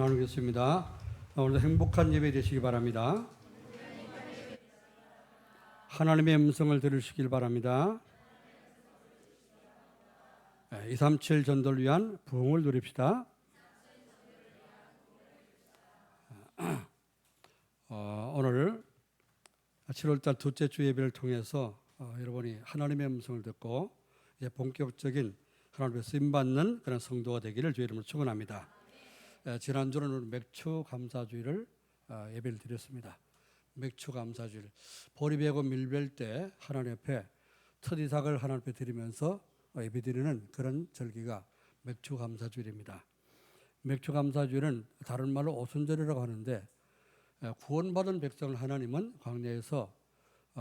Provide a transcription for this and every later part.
나누겠습니다. 오늘도 행복한 예배 되시기 바랍니다. 하나님의 음성을 들으시길 바랍니다. 237 전도를 위한 부흥을 누립시다. 오늘 7월달 둘째 주 예배를 통해서 여러분이 하나님의 음성을 듣고 이제 본격적인 하나님의 쓰임받는 그런 성도가 되기를 주의 이름으로 축원합니다. 지난주는 맥주 감사주일을 예배를 드렸습니다. 맥주 감사주일, 보리배고 밀별 때 하나님 앞에 첫이삭을 하나님 앞에 드리면서 예배드리는 그런 절기가 맥주 감사주일입니다. 맥주 감사주일은 다른 말로 오순절이라고 하는데, 구원받은 백성을 하나님은 광야에서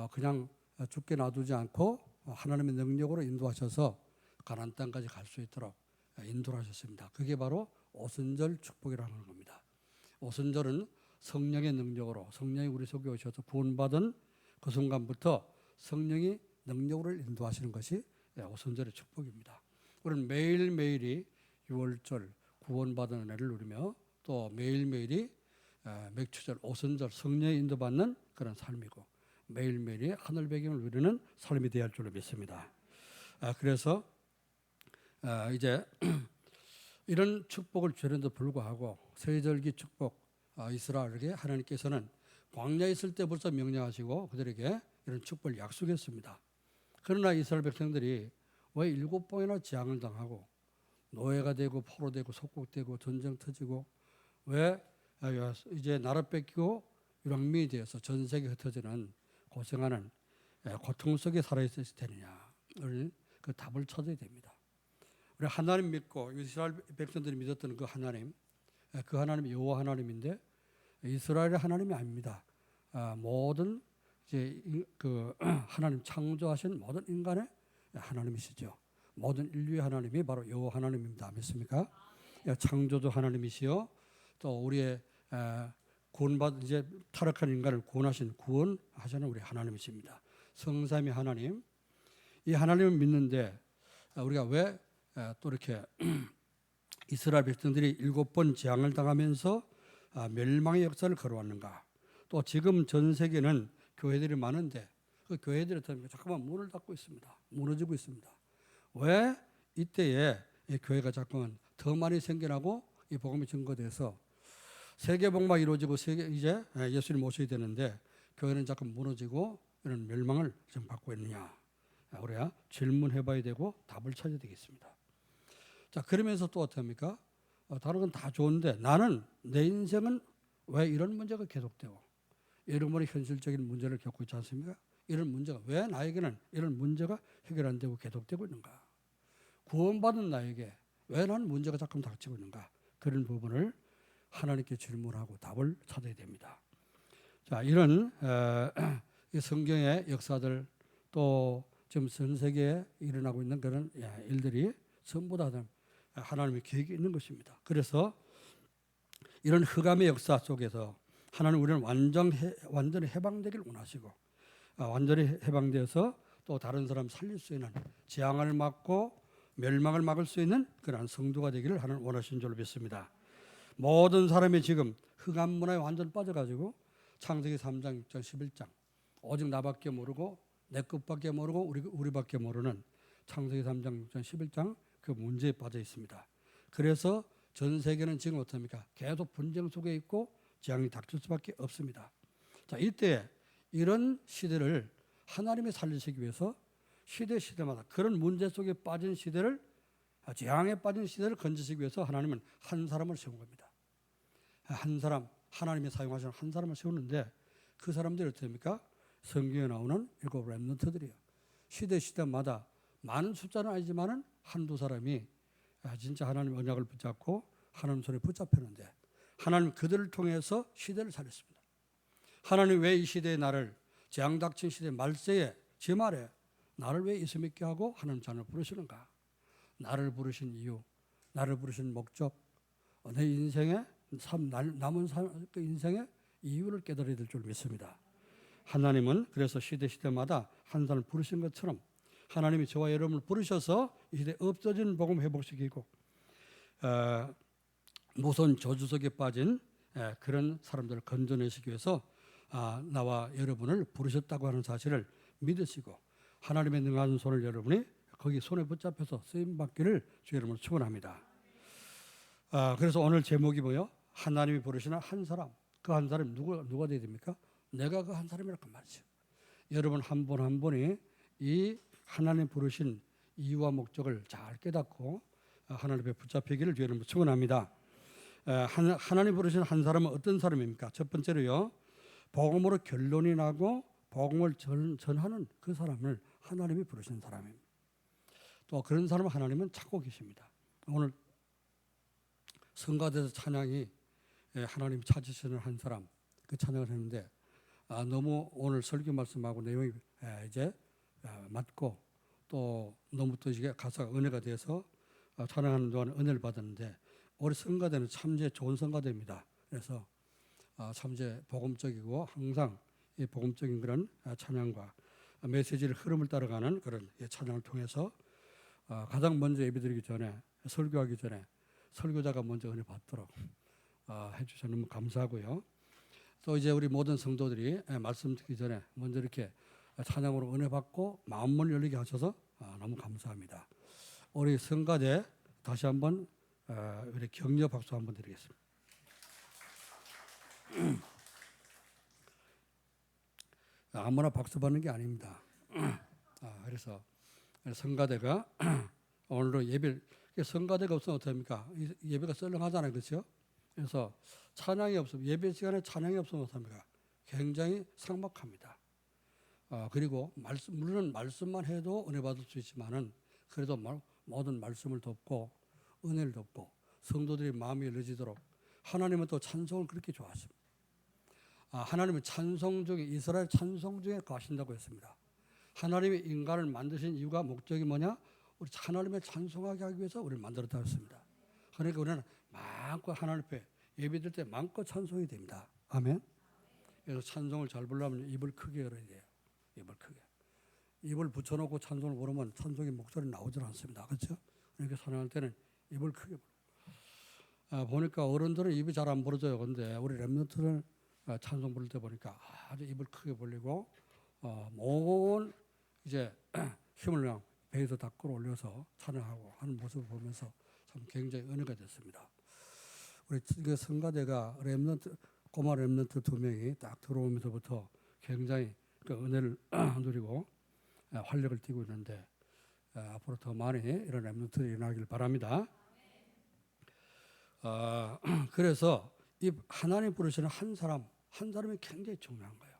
그냥 죽게 놔두지 않고 하나님의 능력으로 인도하셔서 가나안 땅까지 갈 수 있도록 인도를 하셨습니다. 그게 바로 오순절 축복이라는 겁니다. 오순절은 성령의 능력으로, 성령이 우리 속에 오셔서 구원받은 그 순간부터 성령이 능력으로 인도하시는 것이 오순절의 축복입니다. 우리는 매일매일이 유월절 구원받은 은혜를 누리며 또 매일매일이 맥주절, 오순절 성령의 인도받는 그런 삶이고, 매일매일이 하늘 배경을 누리는 삶이 되어야 할 줄로 믿습니다. 그래서 이제 이런 축복을 주는데도 불구하고 세절기 축복, 이스라엘에게 하나님께서는 광야에 있을 때 벌써 명령하시고 그들에게 이런 축복을 약속했습니다. 그러나 이스라엘 백성들이 왜 7번이나 재앙을 당하고 노예가 되고 포로되고 속국되고 전쟁 터지고 왜 이제 나라 뺏기고 유랑민이 되어서 전 세계 흩어지는 고생하는 고통 속에 살아있을 테느냐를 그 답을 찾아야 됩니다. 우리 하나님 믿고 이스라엘 백성들이 믿었던 그 하나님이 여호와 하나님인데 이스라엘의 하나님이 아닙니다. 모든 이제 그 하나님 창조하신 모든 인간의 하나님이시죠. 모든 인류의 하나님이 바로 여호와 하나님입니다. 믿습니까? 창조주 하나님이시요, 또 우리의 구원받은 이제 타락한 인간을 구원하신 구원하시는 우리 하나님이십니다. 성삼위 하나님, 이 하나님을 믿는데 우리가 왜 또 이렇게 이스라엘 백성들이 7번 재앙을 당하면서 멸망의 역사를 걸어왔는가? 또 지금 전 세계는 교회들이 많은데 그 교회들이 잠깐만 문을 닫고 있습니다. 무너지고 있습니다. 왜 이때에 이 교회가 잠깐만 더 많이 생겨나고 이 복음이 증거돼서 세계 복음이 이루어지고 이제 예수님 모셔야 되는데 교회는 자꾸 무너지고 이런 멸망을 지금 받고 있느냐? 우리가 질문해봐야 되고 답을 찾아야 되겠습니다. 자, 그러면서 또 어떻습니까? 다른 건 다 좋은데 나는 내 인생은 왜 이런 문제가 계속되고 여러분이 현실적인 문제를 겪고 있지 않습니까? 이런 문제가 왜 나에게는 이런 문제가 해결 안 되고 계속되고 있는가? 구원받은 나에게 왜 나는 문제가 자꾸 닥치고 있는가? 그런 부분을 하나님께 질문하고 답을 찾아야 됩니다. 자, 이런 이 성경의 역사들 또 지금 전 세계에 일어나고 있는 그런 일들이 전부 다 하나님의 계획이 있는 것입니다. 그래서 이런 흑암의 역사 속에서 하나님 우리는 완전히 해방되기를 원하시고 완전히 해방되어서 또 다른 사람 살릴 수 있는 재앙을 막고 멸망을 막을 수 있는 그런 성도가 되기를 하나님 원하시는 줄로 믿습니다. 모든 사람이 지금 흑암 문화에 완전 빠져가지고 창세기 3장, 6장, 11장 오직 나밖에 모르고 내 것밖에 모르고 우리밖에 모르는 창세기 3장, 6장, 11장 그 문제에 빠져 있습니다. 그래서 전 세계는 지금 어떻습니까? 계속 분쟁 속에 있고 재앙이 닥칠 수밖에 없습니다. 자, 이때 이런 시대를 하나님이 살리시기 위해서 시대마다 그런 문제 속에 빠진 시대를, 재앙에 빠진 시대를 건지시기 위해서 하나님은 한 사람을 세운 겁니다. 한 사람, 하나님이 사용하시는 한 사람을 세우는데 그 사람들이 어떻습니까? 성경에 나오는 7 렘넌트들이에요. 시대마다 많은 숫자는 아니지만은 한두 사람이 진짜 하나님 언약을 붙잡고 하나님 손에 붙잡혔는데 하나님 그들을 통해서 시대를 살렸습니다. 하나님 왜 이 시대에 나를 재앙 닥친 시대 말세에 제 말에 나를 왜 있음 있게 하고 하나님 자녀를 부르시는가? 나를 부르신 이유, 나를 부르신 목적, 내 인생의 남은 그 인생의 이유를 깨달아야 될 줄 믿습니다. 하나님은 그래서 시대마다 한 사람을 부르신 것처럼 하나님이 저와 여러분을 부르셔서 이 시대에 없어진 복음 회복시키고 모선 저주 속에 빠진 그런 사람들을 건져내시기 위해서 나와 여러분을 부르셨다고 하는 사실을 믿으시고 하나님의 능한 손을 여러분이 거기 손에 붙잡혀서 쓰임받기를 주 여러분을 축원합니다. 그래서 오늘 제목이 뭐요? 하나님이 부르시는 한 사람. 그 한 사람이 누가 되어야 됩니까? 내가 그 한 사람이라고 말이죠. 여러분 한 분 한 분이 이 하나님 부르신 이유와 목적을 잘 깨닫고 하나님의 붙잡히기를 주 여러분 축원합니다. 하나님 부르신 한 사람은 어떤 사람입니까? 첫 번째로요, 복음으로 결론이 나고 복음을 전하는 그 사람을 하나님이 부르시는 사람입니다. 또 그런 사람을 하나님은 찾고 계십니다. 오늘 성가대에서 찬양이 하나님 찾으시는 한 사람 그 찬양을 했는데 너무 오늘 설교 말씀하고 내용이 이제 맞고 또 너무 또 이게 가사가 은혜가 돼서 찬양하는 동안 은혜를 받았는데 우리 성가대는 참제 좋은 성가대입니다. 그래서 참제 복음적이고 항상 이 복음적인 그런 찬양과 메시지를 흐름을 따라가는 그런 찬양을 통해서 가장 먼저 예배드리기 전에 설교하기 전에 설교자가 먼저 은혜 받도록 해주셔서 너무 감사하고요. 또 이제 우리 모든 성도들이 말씀 듣기 전에 먼저 이렇게 찬양으로 은혜 받고 마음문을 열리게 하셔서 너무 감사합니다. 우리 성가대 다시 한번 우리 격려 박수 한번 드리겠습니다. 아무나 박수 받는 게 아닙니다. 그래서 성가대가 오늘도 예배 성가대가 없으면 어떡합니까? 예배가 썰렁하잖아요, 그렇죠? 그래서 찬양이 없으면 예배 시간에 찬양이 없으면 어떡합니까? 굉장히 삭막합니다. 그리고 물론 말씀만 해도 은혜 받을 수 있지만은 그래도 모든 말씀을 돕고 은혜를 돕고 성도들이 마음이 열려지도록 하나님은 또 찬송을 그렇게 좋아하십니다. 하나님은 찬송 중에 이스라엘 찬송 중에 거하신다고 했습니다. 하나님이 인간을 만드신 이유가 목적이 뭐냐? 우리 하나님을 찬송하게 하기 위해서 우리를 만들었다고 했습니다. 그러니까 우리는 마음껏 하나님 앞에 예배드릴 때 마음껏 찬송이 됩니다. 아멘. 그래서 찬송을 잘 부르려면 입을 크게 열어야 돼요. 입을 크게. 입을 붙여놓고 찬송을 부르면 찬송의 목소리 나오질 않습니다. 그렇죠? 그러니까 찬양할 때는 입을 크게 부르고. 보니까 어른들은 입이 잘 안 벌어져요. 그런데 우리 렘넌트는 찬송 부를 때 보니까 아주 입을 크게 벌리고 모든 이제 힘을 그냥 배에서 다 끌어올려서 찬양하고 하는 모습을 보면서 참 굉장히 은혜가 됐습니다. 우리 그 성가대가 꼬마 렘넌트 2명이 딱 들어오면서부터 굉장히 그 은혜를 누리고 활력을 띠고 있는데 앞으로 더 많이 이런 렘넌트들이 일어나길 바랍니다. 그래서 이 하나님 부르시는 한 사람이 굉장히 중요한 거예요.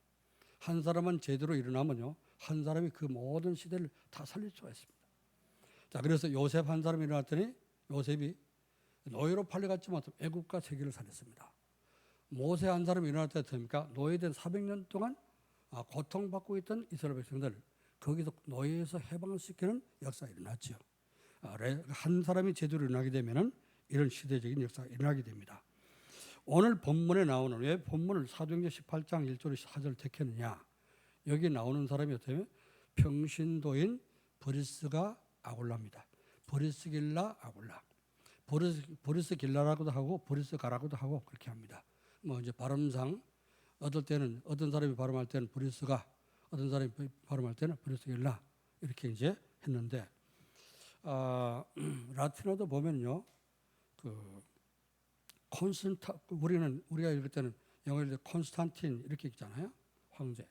한 사람은 제대로 일어나면요, 한 사람이 그 모든 시대를 다 살릴 수가 있습니다. 자, 그래서 요셉 한 사람이 일어났더니 요셉이 노예로 팔려갔지만 애국과 세계를 살렸습니다. 모세 한 사람이 일어날 때 됩니까? 노예된 400년 동안 고통받고 있던 이스라엘 백성들 거기서 노예에서 해방시키는 역사가 일어났죠. 한 사람이 제대로 일어나게 되면은 이런 시대적인 역사가 일어나게 됩니다. 오늘 본문에 나오는 왜 본문을 사도행전 18장 1절 4절 택했느냐? 여기 나오는 사람이 어떻게 평신도인 브리스가 아굴라입니다. 브리스길라 아굴라. 브리스길라라고도 하고 브리스가라고도 하고 그렇게 합니다. 뭐 이제 발음상 어떤 사람이 발음할 때는 브리스가, 어떤 사람이 발음할 때는 브리스길라 이렇게 이제 했는데 라틴어도 보면요, 그 우리가 읽을 때는 영어로 콘스탄틴 이렇게 읽잖아요. 황제.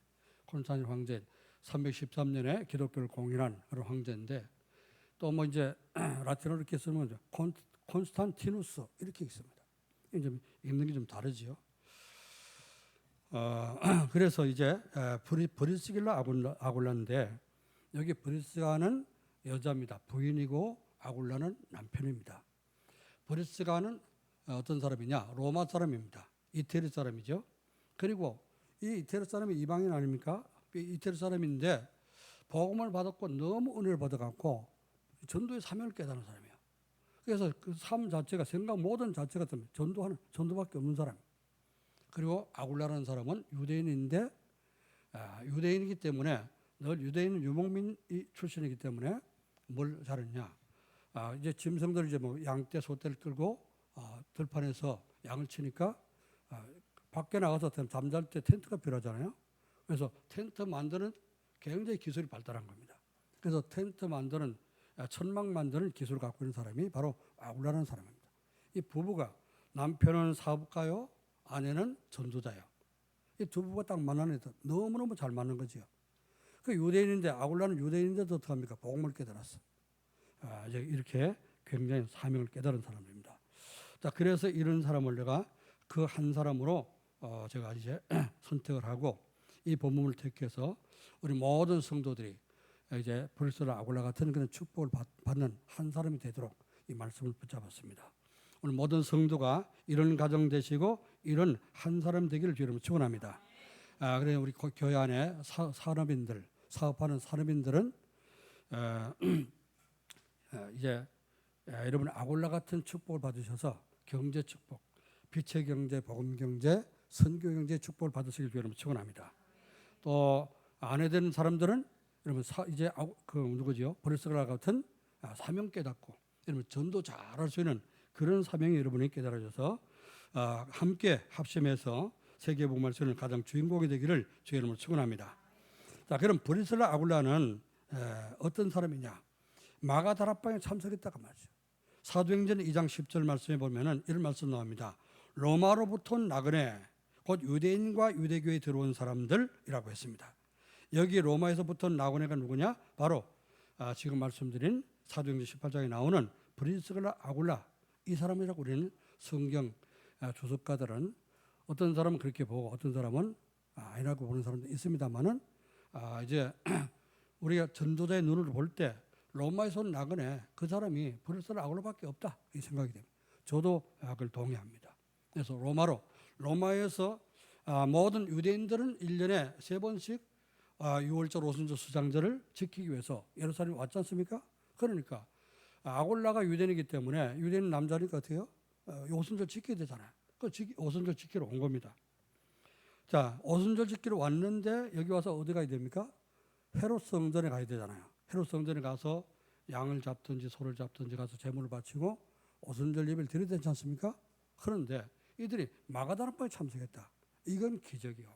콘스탄틴 황제 313년에 기독교를 공인한 그런 황제인데 또 뭐 이제 라틴어로 이렇게 쓰면 콘스탄티누스 이렇게 있습니다. 이제 읽는 게 좀 다르지요. 그래서 이제 브리스길라 아굴라인데 여기 브리스가는 여자입니다. 부인이고 아굴라는 남편입니다. 브리스가는 어떤 사람이냐? 로마 사람입니다. 이태리 사람이죠. 그리고 이 이태리 사람이 이방인 아닙니까? 이태리 사람인데 복음을 받았고 너무 은혜를 받아갖고 전도의 사명을 깨달은 사람이에요. 그래서 그 삶 자체가 생각 모든 자체가 전도밖에 없는 사람. 그리고 아굴라라는 사람은 유대인인데 유대인이기 때문에 늘 유대인은 유목민 출신이기 때문에 뭘 잘했냐? 이제 짐승들 이제 뭐 양떼 소떼를 끌고 들판에서 양을 치니까 밖에 나가서 잠잘 때 텐트가 필요하잖아요. 그래서 텐트 만드는 굉장히 기술이 발달한 겁니다. 그래서 텐트 만드는 천막 만드는 기술을 갖고 있는 사람이 바로 아굴라라는 사람입니다. 이 부부가 남편은 사업가요, 아내는 전도자예요. 이 두 부부가 딱 만나니까 너무너무 잘 맞는 거죠. 그 유대인인데 아굴라는 유대인인데도 어떡합니까? 복음을 깨달았어. 이제 이렇게 굉장히 사명을 깨달은 사람입니다. 자, 그래서 이런 사람을 내가 그 한 사람으로 제가 이제 선택을 하고 이 본문을 택해서 우리 모든 성도들이 이제 브리스라 아굴라 같은 그런 축복을 받는 한 사람이 되도록 이 말씀을 붙잡았습니다. 오늘 모든 성도가 이런 가정 되시고 이런 한 사람 되기를 주님으로 축원합니다. 그래서 우리 교회 안에 산업인들, 사업하는 산업인들은 이제 여러분 아굴라 같은 축복을 받으셔서 경제 축복, 빛의 경제, 복음 경제, 선교 경제 축복을 받으시길 여러분 축원합니다. 또 아내 된 사람들은 여러분 이제 그 누구지요? 브리스라 같은 사명 깨닫고 여러분 전도 잘할 수 있는 그런 사명이 여러분이 깨달아져서 함께 합심해서 세계 복음을 쓰는 가장 주인공이 되기를 주의 이름으로 축원합니다. 자, 그럼 브리스라 아굴라는 어떤 사람이냐? 마가다락방에 참석했다가 말이죠. 사도행전 2장 10절 말씀에 보면은 이런 말씀 나옵니다. 로마로부터 나그네 곧 유대인과 유대교에 들어온 사람들이라고 했습니다. 여기 로마에서부터 나그네가 누구냐? 바로 지금 말씀드린 사도행전 18장에 나오는 브리스라 아굴라 이 사람이라고 우리는 성경 주석가들은 어떤 사람은 그렇게 보고 어떤 사람은 아니라고 보는 사람도 있습니다만은 이제 우리가 전도자의 눈으로 볼 때 로마에서 온 나그네 그 사람이 브리스라 아굴라밖에 없다 이 생각이 됩니다. 저도 그걸 동의합니다. 그래서 로마에서 모든 유대인들은 1년에 3번씩 6월절 오순절 수장절을 지키기 위해서 예루살렘에 왔지 않습니까? 그러니까 아굴라가 유대인이기 때문에 유대인 남자니까 어때요? 오순절 지켜야 되잖아요. 그 오순절 지키러 온 겁니다. 자, 오순절 지키러 왔는데 여기 와서 어디 가야 됩니까? 헤롯 성전에 가야 되잖아요. 헤롯 성전에 가서 양을 잡든지 소를 잡든지 가서 제물을 바치고 오순절 예배를 드려야 되지 않습니까? 그런데 이들이 마가다락방에 참석했다. 이건 기적이요.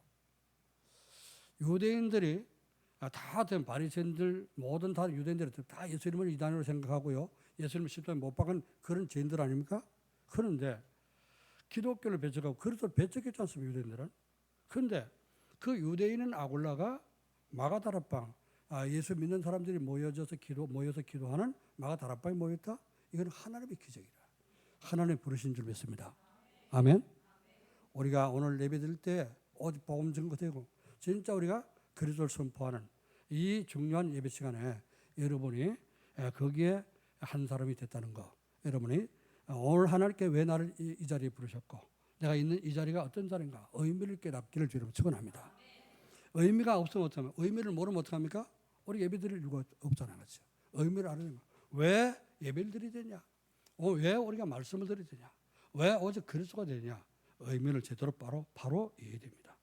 유대인들이 다 된 바리새인들 모든 다 유대인들이 다 예수님을 이단으로 생각하고요. 예수님을 십자가에 못 박은 그런 죄인들 아닙니까? 그런데 기독교를 배척하고 그리스도를 배척했지 않습니까? 유대인들은. 그런데 그 유대인은 아굴라가 마가다락방 예수 믿는 사람들이 모여서 기도하는 마가다락방에 모였다. 이건 하나님의 기적이라. 하나님의 부르신 줄 믿습니다. 아멘. 우리가 오늘 예배드릴 때 오직 복음 증거되고 진짜 우리가 그리스도를 선포하는 이 중요한 예배 시간에 여러분이 거기에 한 사람이 됐다는 거, 여러분이 오늘 하나님께 왜 나를 이 자리에 부르셨고 내가 있는 이 자리가 어떤 자리인가 의미를 깨닫기를 주님으로 축원합니다. 의미가 없으면 어떡합니까? 의미를 모르면 어떡합니까? 우리 예배 드릴 이유가 없잖아요. 그렇죠? 의미를 알아내면 왜 예배를 드려야 되냐? 왜 우리가 말씀을 드려야 되냐? 왜 오직 그리스도가 되냐? 의미를 제대로 바로 이해됩니다.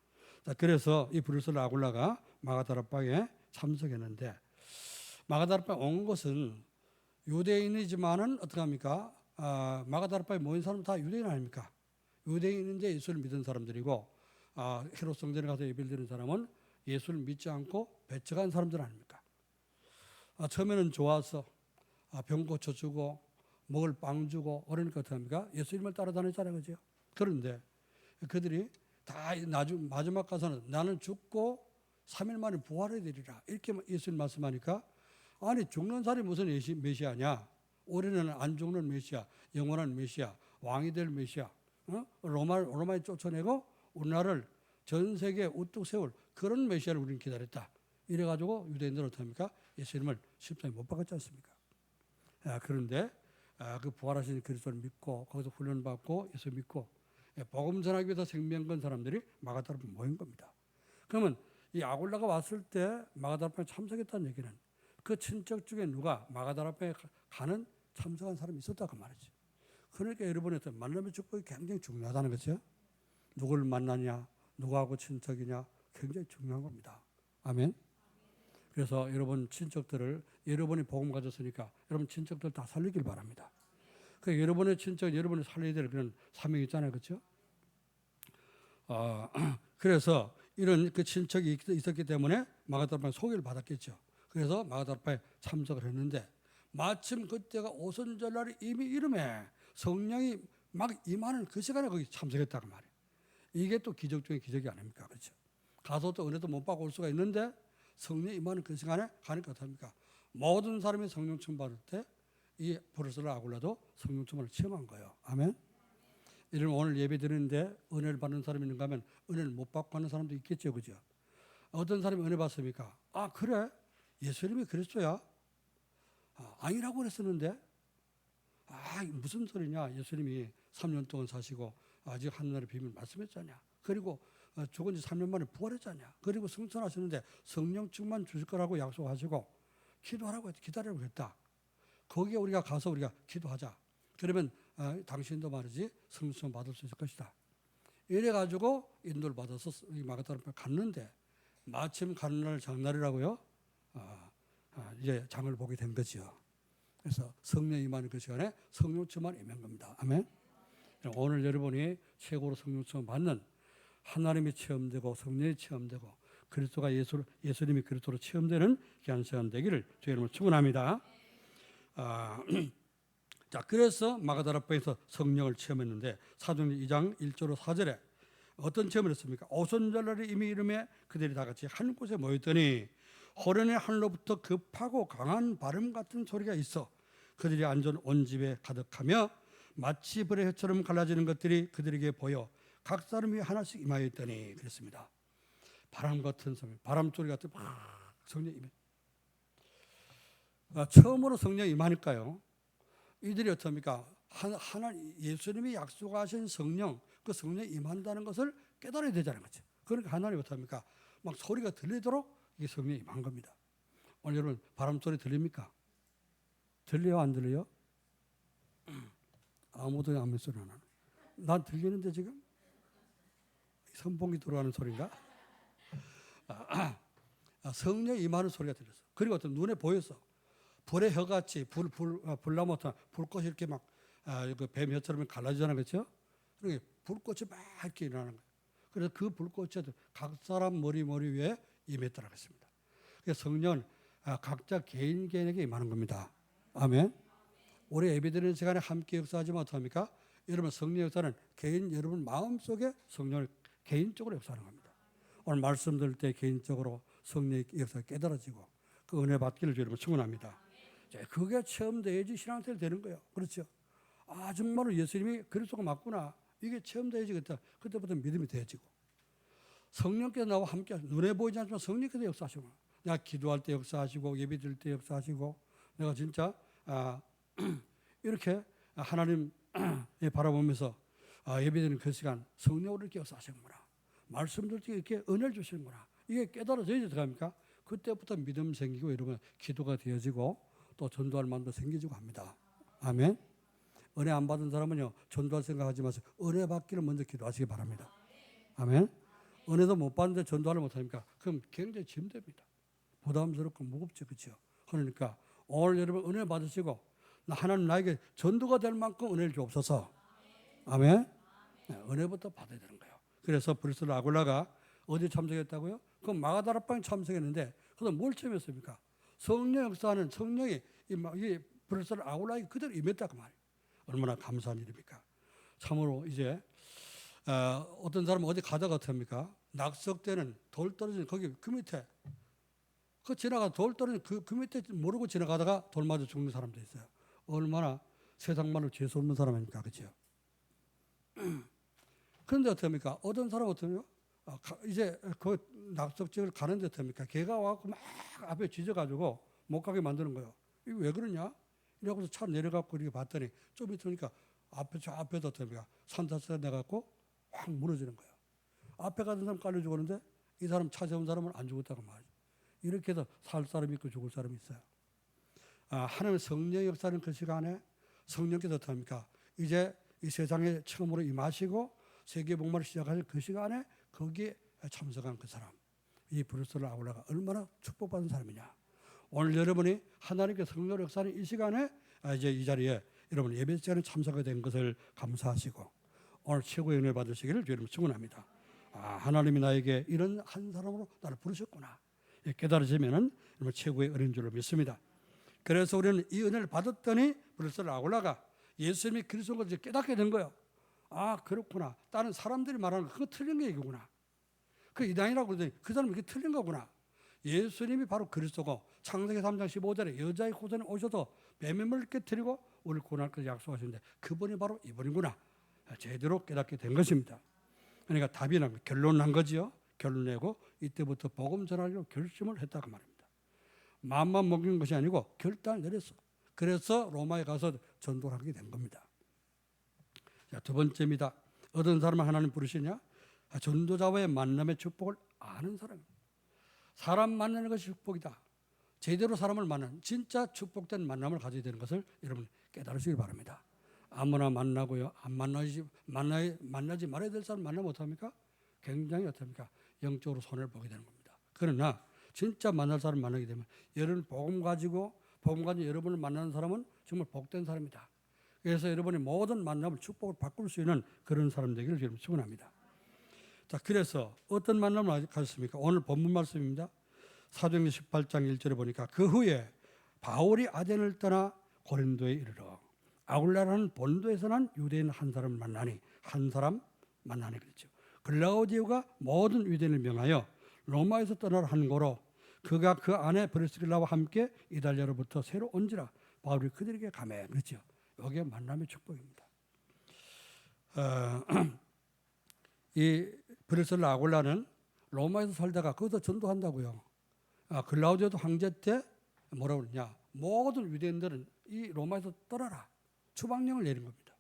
자, 그래서 이 브리스라 아굴라가 마가다락방에 참석했는데 마가다락방에 온 것은 유대인이지만은 어떡합니까? 마가다락방에 모인 사람은 다 유대인 아닙니까? 유대인인데 예수를 믿은 사람들이고 헤롯 성전에 가서 예배를 드리는 사람은 예수를 믿지 않고 배척한 사람들 아닙니까? 처음에는 좋아서 병 고쳐주고 먹을 빵 주고 그러니까 어떡합니까? 예수님을 따라다녔잖아요. 그죠? 그런데 그들이 다 마지막 가서는 나는 죽고 3일 만에 부활해 되리라 이렇게 예수님 말씀하니까 아니 죽는 사람이 무슨 메시아냐? 우리는 안 죽는 메시아, 영원한 메시아, 왕이 될 메시아, 로마에 쫓아내고 우리나라를 전 세계에 우뚝 세울 그런 메시아를 우리는 기다렸다. 이래가지고 유대인들은 어떡합니까? 예수님을 십자가에 못 박았지 않습니까? 그런데 그 부활하신 그리스도를 믿고 거기서 훈련받고 예수 믿고 복음 전하기 위해서 생명 건 사람들이 마가다락방에 모인 겁니다. 그러면 이 아굴라가 왔을 때 마가다락방에 참석했다는 얘기는 그 친척 중에 누가 마가다락방에 가는 참석한 사람이 있었다고 말이지. 그러니까 여러분의 만남의 축복이 굉장히 중요하다는 거죠. 누구를 만나냐, 누구하고 친척이냐 굉장히 중요한 겁니다. 아멘. 그래서 여러분 친척들을 여러분이 복음 가졌으니까 여러분 친척들 다 살리길 바랍니다. 그 여러분의 친척, 여러분이 살려야 될 그런 사명이 있잖아요, 그렇죠? 그래서 이런 그 친척이 있었기 때문에 마가다락방에 소개를 받았겠죠. 그래서 마가다락방에 참석을 했는데 마침 그때가 오순절날이 이미 이름에 성령이 막 임하는 그 시간에 거기 참석했다고 말이에요. 이게 또 기적 중에 기적이 아닙니까? 그렇죠? 가서 또 은혜도 못 받고 올 수가 있는데 성령이 임하는 그 시간에 가니까 어떻습니까? 모든 사람이 성령 충만 받을 때 이 브루셀라 아굴라도 성령 충만을 체험한 거예요. 아멘. 이런 오늘 예배 드리는데 은혜를 받는 사람이 있는가 하면 은혜를 못 받고 하는 사람도 있겠죠. 그죠? 어떤 사람이 은혜 받습니까? 아, 그래? 예수님이 그랬어야? 아니라고 그랬었는데? 무슨 소리냐? 예수님이 3년 동안 사시고 아직 하늘나라의 비밀 말씀했잖냐? 그리고 죽은 지 3년 만에 부활했잖냐? 그리고 승천하셨는데 성령 충만 주실 거라고 약속하시고 기도하라고 했다. 기다리라고 했다. 거기에 우리가 가서 우리가 기도하자. 그러면 당신도 말이지 성령 받을 수 있을 것이다. 이래가지고 인도를 받아서 마가다락방에 갔는데 마침 가는 날 장날이라고요. 이제 장을 보게 된 거죠. 그래서 성령 임하는 그 시간에 성령 충만 임한 겁니다. 아멘. 오늘 여러분이 최고로 성령 충만 받는 하나님이 체험되고 성령이 체험되고 그리스도가 예수님이 그리스도로 체험되는 귀한 시간 되기를 주의 이름으로 축원합니다. 자, 그래서 마가다락방에서 성령을 체험했는데 사도행전 2장 1절로 4절에 어떤 체험을 했습니까? 오순절날에 이미 이름에 그들이 다 같이 한 곳에 모였더니 호련의 하늘로부터 급하고 강한 바람 같은 소리가 있어 그들이 앉은 온 집에 가득하며 마치 불의 혀처럼 갈라지는 것들이 그들에게 보여 각 사람이 하나씩 임하여 있더니 그랬습니다. 바람 같은 소리, 바람소리 같은 막 성령 임해. 처음으로 성령 임하니까요. 이들이 어떻습니까? 하나 예수님이 약속하신 성령, 그 성령이 임한다는 것을 깨달아야 되자는 거죠. 그러니까 하나님이 어떻습니까? 막 소리가 들리도록 이게 성령이 임한 겁니다. 오늘 여러분 바람 소리 들립니까? 들려요, 안 들려요? 아무도 아무 소리 안 하네. 난 들리는데 지금 선풍기 들어가는 소리인가? 성령이 임하는 소리가 들렸어. 그리고 어떤 눈에 보였어. 불의 혀같이 불나무 불꽃이 이렇게 막 뱀 혀처럼 갈라지잖아요, 그렇죠? 그러니까 불꽃이 막 이렇게 일어나는 거예요. 그래서 그 불꽃이 각 사람 머리 위에 임했다라고 했습니다. 그래서 성령은 각자 개인에게 임하는 겁니다. 아멘. 우리 예배드리는 시간에 함께 역사하지만 어떡합니까? 여러분 성령 역사는 개인 여러분 마음속에 성령을 개인적으로 역사하는 겁니다. 오늘 말씀 들을 때 개인적으로 성령의 역사가 깨달아지고 그 은혜 받기를 여러분 축원합니다. 그게 체험돼야지 신앙생활 되는 거예요. 그렇죠? 정말로 예수님이 그리스도가 맞구나. 이게 체험돼야지 그때부터 믿음이 되어지고 성령께서 나와 함께 눈에 보이지 않지만 성령께서 역사하시고 내가 기도할 때 역사하시고 예배 드릴 때 역사하시고 내가 진짜 이렇게 하나님 바라보면서 예배드리는 그 시간 성령으로 이렇게 역사하시는구나. 말씀 들을 때 이렇게 은혜를 주시는구나. 이게 깨달아져야지 어떡합니까? 그때부터 믿음 생기고 여러분 기도가 되어지고 또 전도할 마음도 생기지고 합니다. 아멘. 은혜 안 받은 사람은요 전도할 생각하지 마세요. 은혜 받기를 먼저 기도하시기 바랍니다. 아멘. 은혜도 못 받는데 전도를 못하니까 그럼 굉장히 짐됩니다. 부담스럽고 무겁죠, 그렇죠? 그러니까 오늘 여러분 은혜 받으시고 하나님 나에게 전도가 될 만큼 은혜를 주옵소서. 아멘. 은혜부터 받아야 되는 거예요. 그래서 브루셀라 아굴라가 어디 참석했다고요? 그 마가다락방에 참석했는데 그래서 뭘 체험했습니까? 성령 역사는 성령이 이 브루셀라 아굴라에 그대로 임했다고 말이에요. 얼마나 감사한 일입니까? 참으로 이제 어떤 사람은 어디 가다가 어떻습니까? 낙석대는 돌 떨어지는 거기 그 밑에 그 지나가 돌 떨어지는 그 밑에 모르고 지나가다가 돌 맞아 죽는 사람도 있어요. 얼마나 세상만으로 재수 없는 사람입니까? 그렇죠? 그런데 어떻습니까? 어떤 사람은 어떻습니까? 이제 그 낙석지를 가는데 어떻습니까? 걔가 와서 막 앞에 짖어가지고 못 가게 만드는 거예요. 이게 왜 그러냐? 이러고서 차 내려가고 이렇게 봤더니 좀 있으니까 앞에도 어떻습니까? 산타스가 내갖고 확 무너지는 거예요. 앞에 가던 사람 깔려 죽었는데 이 사람 차 세운 사람은 안 죽었다고 말이죠. 이렇게 해서 살 사람이 있고 죽을 사람이 있어요. 하나님의 성령의 역사는 그 시간에 성령께서 어떡합니까? 이제 이 세상에 처음으로 임하시고 세계 복음을 시작할 그 시간에 거기에 참석한 그 사람, 이 브루셀라 아굴라가 얼마나 축복받은 사람이냐. 오늘 여러분이 하나님께 성령 역사는 이 시간에 이제 이 자리에 여러분 예배 시간에 참석하게 된 것을 감사하시고 오늘 최고의 은혜 받으시기를 주님 축원합니다. 하나님이 나에게 이런 한 사람으로 나를 부르셨구나 깨달으시면은 최고의 은혜인 줄로 믿습니다. 그래서 우리는 이 은혜를 받았더니 브르셀 아굴라가 예수님이 그리스도인 것을 깨닫게 된 거예요. 그렇구나. 다른 사람들이 말하는 거 그거 틀린 얘기구나. 그 이단이라고 그러더니 그 사람이 이게 틀린 거구나. 예수님이 바로 그리스도고 창세기 3장 15절에 여자의 후손이 오셔서 뱀을 깨뜨리고 우리를 구원할 것을 약속하시는데 그분이 바로 이분이구나. 제대로 깨닫게 된 것입니다. 그러니까 답이 난 거, 결론 난 거지요. 결론 내고 이때부터 복음 전하려고 결심을 했다고 말입니다. 마음만 먹인 것이 아니고 결단을 내렸어. 그래서 로마에 가서 전도를 하게 된 겁니다. 자, 두 번째입니다. 어떤 사람을 하나님 부르시냐? 전도자와의 만남의 축복을 아는 사람입니다. 사람 만나는 것이 축복이다. 제대로 사람을 만나는 진짜 축복된 만남을 가져야 되는 것을 여러분 깨달으시길 바랍니다. 아무나 만나고요. 안 만나지 말아야 될 사람 만나면 어떡합니까? 굉장히 어떡합니까? 영적으로 손해를 보게 되는 겁니다. 그러나 진짜 만날 사람 만나게 되면 여러분 복음 가지고 여러분을 만나는 사람은 정말 복된 사람이다. 그래서 여러분이 모든 만남을 축복을 바꿀 수 있는 그런 사람 되기를 여러분 축원합니다. 자, 그래서 어떤 만남을 가졌습니까? 오늘 본문 말씀입니다. 사도행전 18장 1절에 보니까 그 후에 바울이 아덴을 떠나 고린도에 이르러 아굴라라는 본도에서 난 유대인 한 사람을 만나니 그랬죠. 글라우디오가 모든 유대인을 명하여 로마에서 떠나라 한 거로 그가 그 아내 브리스길라와 함께 이달리아로부터 새로 온지라 바울이 그들에게 가매 그렇죠. 이게 만남의 축복입니다. 이 브리스길라 아굴라는 로마에서 살다가 거기서 전도한다고요. 글라우디오도 황제 때 뭐라고 그러냐? 모든 유대인들은 이 로마에서 떠나라. 추방령을 내린 겁니다.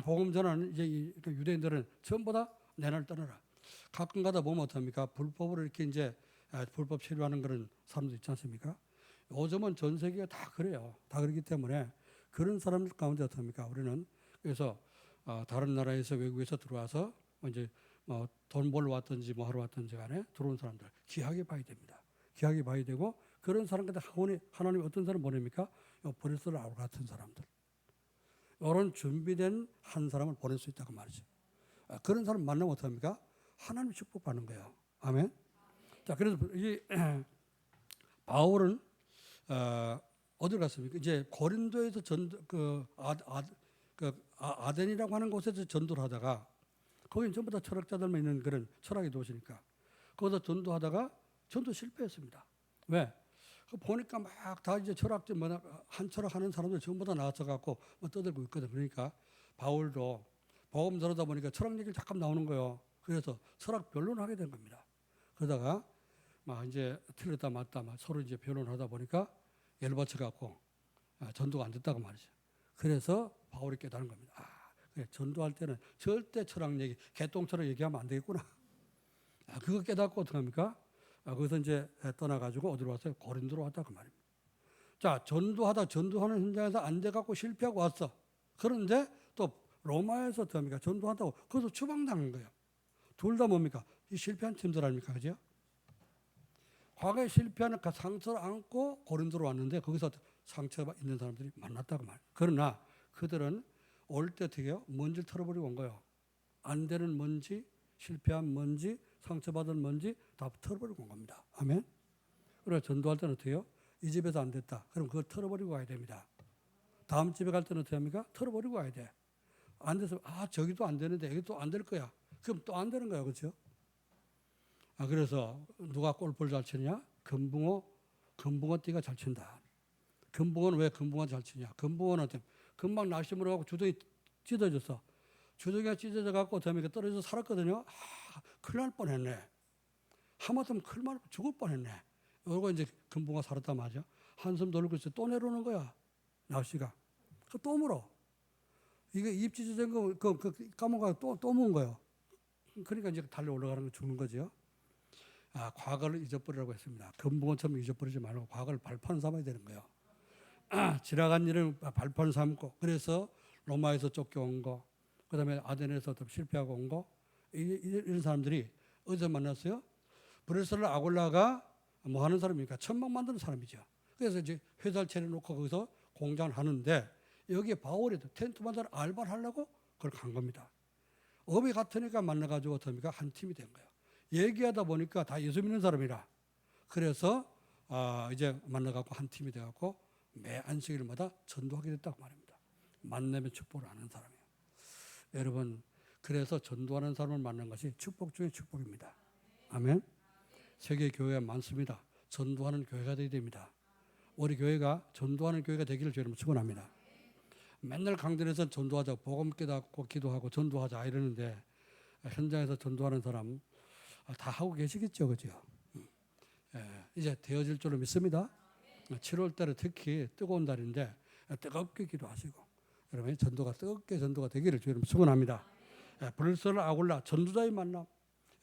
복음 전하는 이제 유대인들은 전부 다 내 나라를 떠나라. 가끔 가다 보면 어떡합니까? 불법으로 이렇게 이제 불법 체류하는 그런 사람도 있지 않습니까? 요즘은 전 세계가 다 그래요. 다 그렇기 때문에 그런 사람들 가운데 어떡합니까? 우리는 그래서 다른 나라에서 외국에서 들어와서 이제 돈 벌러 왔든지 뭐 하러 왔든지 간에 들어온 사람들 귀하게 봐야 됩니다. 귀하게 봐야 되고 그런 사람한테 하나님이 어떤 사람 보냅니까? 브리스길라 아굴라 같은 사람들. 이런 준비된 한 사람을 보낼 수 있다고 말이죠. 그런 사람 만나면 어떡합니까? 하나님이 축복받는 거예요. 아멘. 자, 그래서 이 바울은 어딜 갔습니까? 이제 고린도에서 아덴이라고 하는 곳에서 전도를 하다가 거기는 전부 다 철학자들만 있는 그런 철학의 도시니까 거기서 전도하다가 전도 실패했습니다. 왜? 보니까 막 다 이제 철학자 한 철학 하는 사람들 전부 다 나와서 갖고 떠들고 있거든. 그러니까 바울도 복음 전하다 보니까 철학 얘기를 잠깐 나오는 거예요. 그래서 철학 변론을 하게 된 겁니다. 그러다가 막 이제 틀렸다 맞다 막 서로 이제 변론하다 보니까 열받쳐 갖고 전도가 안 됐다고 말이죠. 그래서 바울이 깨달은 겁니다. 그래, 전도할 때는 절대 철학 얘기, 개똥철학 얘기하면 안 되겠구나. 그거 깨닫고 어떡합니까? 거기서 이제 떠나가지고 어디로 왔어요? 고린도로 왔다 그 말입니다. 자, 전도하는 현장에서 안 돼갖고 실패하고 왔어. 그런데 또 로마에서 어떡합니까? 전도한다고 거기서 추방당한 거예요. 둘 다 뭡니까? 이 실패한 팀들 아닙니까? 그죠? 과거에 실패하는 그 상처를 안고 고린도로 왔는데 거기서 상처가 있는 사람들이 만났다고 말이에요. 그러나 그들은 올 때 어떻게 해요? 먼지를 털어버리고 온 거예요. 안 되는 먼지, 실패한 먼지, 상처받은 먼지 다 털어버리고 온 겁니다. 아멘. 그래서 전도할 때는 어떻게 해요? 이 집에서 안 됐다. 그럼 그걸 털어버리고 가야 됩니다. 다음 집에 갈 때는 어떻게 합니까? 털어버리고 가야 돼. 안 돼서 저기도 안 되는데 여기도 안 될 거야. 그럼 또 안 되는 거야. 그렇죠? 그래서 누가 골프를 잘 치느냐? 금붕어 띠가 잘 친다. 금붕어는 왜 금붕어 잘 치냐? 금붕어는 금방 낙심을 하고 주둥이 찢어졌어. 주둥이가 찢어져 갖고 어떻게 떨어져서 살았거든요. 큰일 날 뻔했네. 하마터면 큰일 날 죽을 뻔했네. 이러고 이제 금붕어 살았단 말이죠. 한숨 돌리고 있어. 또 내려오는 거야. 날씨가. 또 물어. 이게 입 찢어진 거 까먹어가 또 문 거예요. 그러니까 이제 달려 올라가는 거 죽는 거죠. 과거를 잊어버리라고 했습니다. 금붕어처럼 잊어버리지 말고 과거를 발판 삼아야 되는 거예요. 지나간 일을 발판 삼고 그래서 로마에서 쫓겨온 거, 그다음에 아덴에서 실패하고 온 거, 이런 사람들이 어디서 만났어요? 브리스길라 아굴라가 뭐 하는 사람입니까? 천막 만드는 사람이죠. 그래서 이제 회사를 차려놓고 거기서 공장을 하는데 여기에 바울이 텐트 만드는 알바를 하려고 그걸 간 겁니다. 업이 같으니까 만나가지고 어떻습니까? 한 팀이 된 거예요. 얘기하다 보니까 다 예수 믿는 사람이라. 그래서 이제 만나갖고 한 팀이 돼갖고 매 안식일마다 전도하게 됐다고 말합니다. 만나면 축복을 하는 사람이에요. 여러분, 그래서 전도하는 사람을 만난 것이 축복 중에 축복입니다. 아멘. 세계 교회가 많습니다. 전도하는 교회가 되어야 됩니다. 우리 교회가 전도하는 교회가 되기를 여러분 축원합니다. 맨날 강단에서 전도하자, 복음 깨닫고 기도하고 전도하자 이러는데 현장에서 전도하는 사람 다 하고 계시겠죠, 그죠? 이제 되어질 줄로 믿습니다. 7월 달에 특히 뜨거운 달인데 뜨겁게 기도하시고 여러분 전도가 뜨겁게 전도가 되기를 여러분 축원합니다. 브루셀 아굴라 전도자의 만남.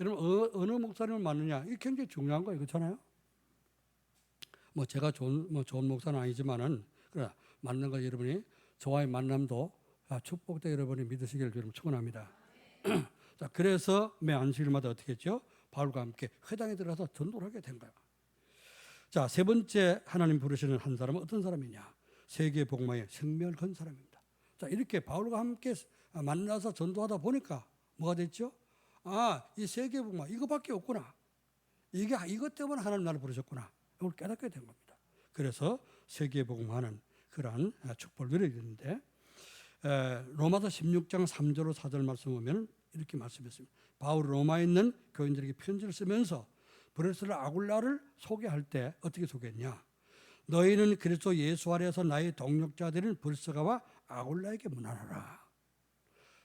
여러분 어느 목사님을 만느냐 이게 굉장히 중요한 거예요, 그렇잖아요? 뭐 제가 좋은 목사는 아니지만은 그래 만난 거 여러분이 저와의 만남도 축복되 여러분이 믿으시기를 여러분 축원합니다. 자, 그래서 매 안식일마다 어떻게 했죠? 바울과 함께 회당에 들어가서 전도를 하게 된 거예요. 자, 세 번째 하나님 부르시는 한 사람은 어떤 사람이냐? 세계 복음화에 생명을 건 사람입니다. 자, 이렇게 바울과 함께 만나서 전도하다 보니까 뭐가 됐죠? 이 세계 복음화 이거밖에 없구나. 이것 때문에 하나님 나를 부르셨구나. 이걸 깨닫게 된 겁니다. 그래서 세계 복음화는 그러한 축복을 누리게 되는데 로마서 16장 3절로 4절 말씀 보면 이렇게 말씀했습니다. 바울이 로마에 있는 교인들에게 편지를 쓰면서 브레스라 아굴라를 소개할 때 어떻게 소개했냐? 너희는 그리스도 예수 아래에서 나의 동력자들인 브리스가와 아굴라에게 문안하라.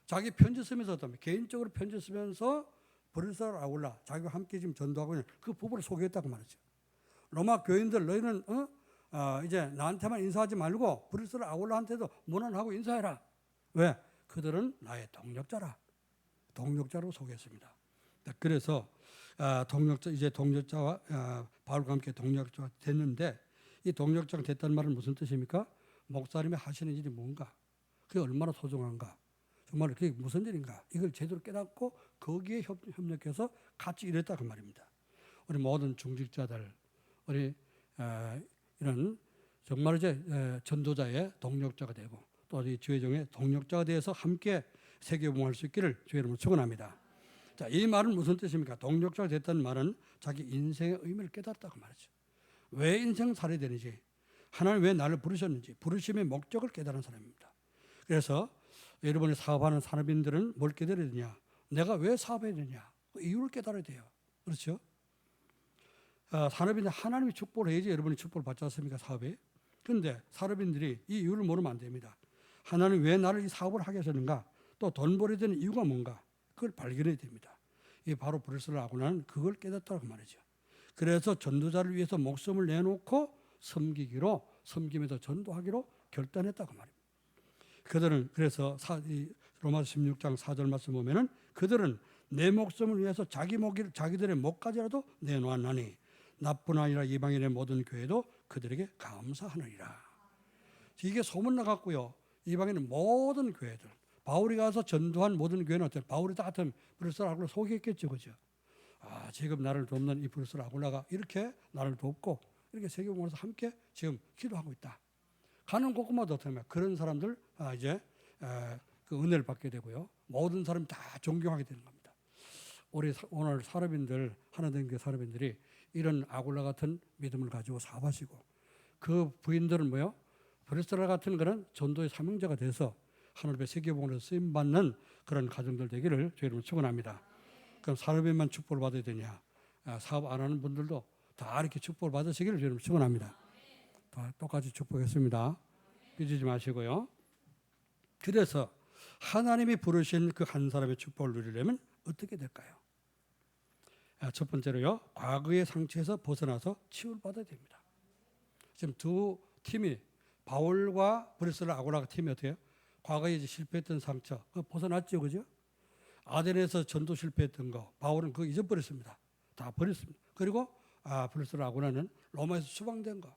자기 편지 쓰면서 어떤 개인적으로 편지 쓰면서 브리스가와 아굴라 자기와 함께 지금 전도하고 있는 그 부부를 소개했다고 말이죠. 로마 교인들 너희는 이제 나한테만 인사하지 말고 브리스가와 아굴라한테도 문안하고 인사해라. 왜? 그들은 나의 동력자라. 동력자로 소개했습니다. 그래서 동력자와 바울과 함께 동력자가 됐는데 이 동력자가 됐다는 말은 무슨 뜻입니까? 목사님이 하시는 일이 뭔가, 그게 얼마나 소중한가, 정말 그게 무슨 일인가 이걸 제대로 깨닫고 거기에 협력해서 같이 일했다 그 말입니다. 우리 모든 중직자들, 우리 이런 정말 이제 전도자의 동력자가 되고 또 이 주의종의 동력자가 되어서 함께 세계복음할 수 있기를 주의 이름으로 축원합니다. 자, 이 말은 무슨 뜻입니까? 동력자가 됐다는 말은 자기 인생의 의미를 깨닫다고 말이죠. 왜 인생 살아야 되는지, 하나님 왜 나를 부르셨는지, 부르심의 목적을 깨달은 사람입니다. 그래서 여러분이 사업하는 산업인들은 뭘 깨달아야 되냐? 내가 왜 사업해야 되냐? 그 이유를 깨달아야 돼요. 그렇죠? 산업인들 하나님이 축복을 해야지 여러분이 축복을 받지 않습니까? 사업에. 그런데 산업인들이 이 이유를 모르면 안 됩니다. 하나님 왜 나를 이 사업을 하게 하셨는가? 또 돈 벌어야 되는 이유가 뭔가? 그걸 발견해야 됩니다. 이 바로 브레스를 하고는 그걸 깨닫다고 말이죠. 그래서 전도자를 위해서 목숨을 내놓고 섬기면서 전도하기로 결단했다고 말입니다. 그들은 그래서 로마서 16장 4절 말씀 보면은 그들은 내 목숨을 위해서 자기들의 목까지라도 내놓았나니 나뿐 아니라 이방인의 모든 교회도 그들에게 감사하느니라. 이게 소문나갔고요. 이방인의 모든 교회들, 바울이 가서 전도한 모든 교회는 어때요? 바울이 다 같은 브레스라 아굴라 소개했겠죠, 그죠? 지금 나를 돕는 이 브레스라 아굴라가 이렇게 나를 돕고 이렇게 세계복음에서 함께 지금 기도하고 있다. 가는 곳곳마다 어떻게 하면 그런 사람들 이제 그 은혜를 받게 되고요. 모든 사람이 다 존경하게 되는 겁니다. 우리 오늘 산업인들 하나된 교회 산업인들이 이런 아굴라 같은 믿음을 가지고 사업하시고 그 부인들은 뭐요? 브레스라 같은 그런 전도의 사명자가 돼서 하늘의 세계복음에서 쓰임 받는 그런 가정들 되기를 주의 이름으로 축원합니다. 그럼 산업인만 축복을 받아야 되냐? 사업 안 하는 분들도 다 이렇게 축복을 받으시기를 주의 이름으로 축원합니다. 다 똑같이 축복했습니다. 삐지지 마시고요. 그래서 하나님이 부르신 그 한 사람의 축복을 누리려면 어떻게 될까요? 첫 번째로요, 과거의 상처에서 벗어나서 치유를 받아야 됩니다. 지금 두 팀이 바울과 브레스라 아굴라 팀이 어떻게 해요? 과거에 이제 실패했던 상처 벗어났죠, 그죠? 아덴에서 전도 실패했던 거 바울은 그거 잊어버렸습니다. 다 버렸습니다. 그리고 브레스라 아굴라는 로마에서 추방된 거,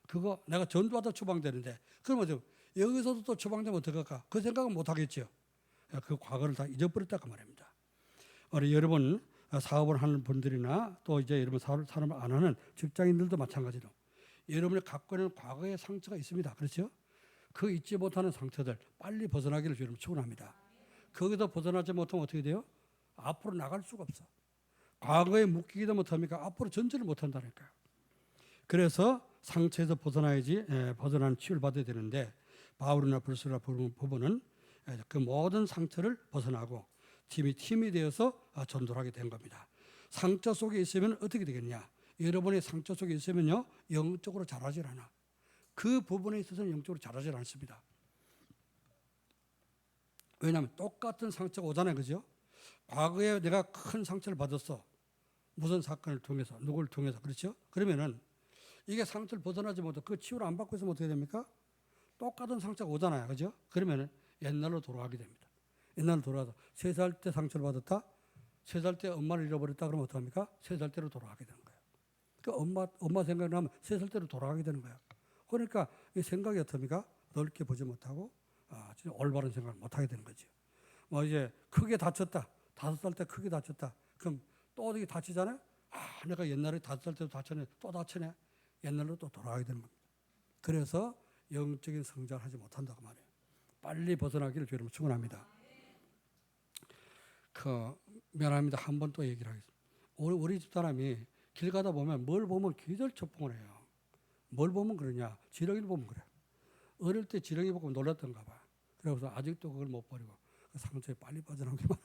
그거 내가 전도하다 추방되는데 그러면 여기서도 또 추방되면 어떡할까? 그 생각은 못 하겠죠. 그 과거를 다 잊어버렸다 그 말입니다. 우리 여러분 사업을 하는 분들이나 또 이제 여러분 사업을 안 하는 직장인들도 마찬가지로 여러분이 갖고 있는 과거의 상처가 있습니다. 그렇죠? 그 잊지 못하는 상처들 빨리 벗어나기를 주님 축원합니다. 거기서 벗어나지 못하면 어떻게 돼요? 앞으로 나갈 수가 없어. 과거에 묶이기도 못합니까? 앞으로 전진을 못한다니까요. 그래서 상처에서 벗어나야지 벗어나는 치유를 받아야 되는데 바울이나 불스라 부부는 그 모든 상처를 벗어나고 팀이 되어서 전도를 하게 된 겁니다. 상처 속에 있으면 어떻게 되겠냐? 여러분의 상처 속에 있으면요 영적으로 자라질 않아. 그 부분에 있어서는 영적으로 자라질 않습니다. 왜냐하면 똑같은 상처가 오잖아요, 그죠? 과거에 내가 큰 상처를 받았어. 무슨 사건을 통해서, 누구를 통해서, 그렇죠? 그러면은 이게 상처를 벗어나지 못하고 그 치유를 안 받고 있으면 어떻게 됩니까? 똑같은 상처가 오잖아요, 그죠? 그러면은 옛날로 돌아가게 됩니다. 옛날로 돌아가서 3살 때 상처를 받았다? 3살 때 엄마를 잃어버렸다 그러면 어떡합니까? 3살 때로 돌아가게 되는 거예요. 그러니까 엄마 생각이 나면 3살 때로 돌아가게 되는 거예요. 그러니까 이 생각이 어떻습니까? 넓게 보지 못하고 진짜 올바른 생각을 못 하게 되는 거죠. 뭐 이제 크게 다쳤다. 5살 때 크게 다쳤다. 그럼 또 어디 다치잖아요? 내가 옛날에 5살 때도 다쳤네. 또 다치네. 옛날로 또 돌아가게 되는 겁니다. 그래서 영적인 성장을 하지 못한다고 말해요. 빨리 벗어나기를 주님 축원합니다. 미안합니다. 한 번 또 얘기를 하겠습니다. 우리 집 사람이 길 가다 보면 뭘 보면 기절초풍을 해요. 뭘 보면 그러냐? 지렁이를 보면 그래. 어릴 때 지렁이 보고 놀랐던가 봐. 그래서 아직도 그걸 못 버리고 그 상처에 빨리 빠져나오기만.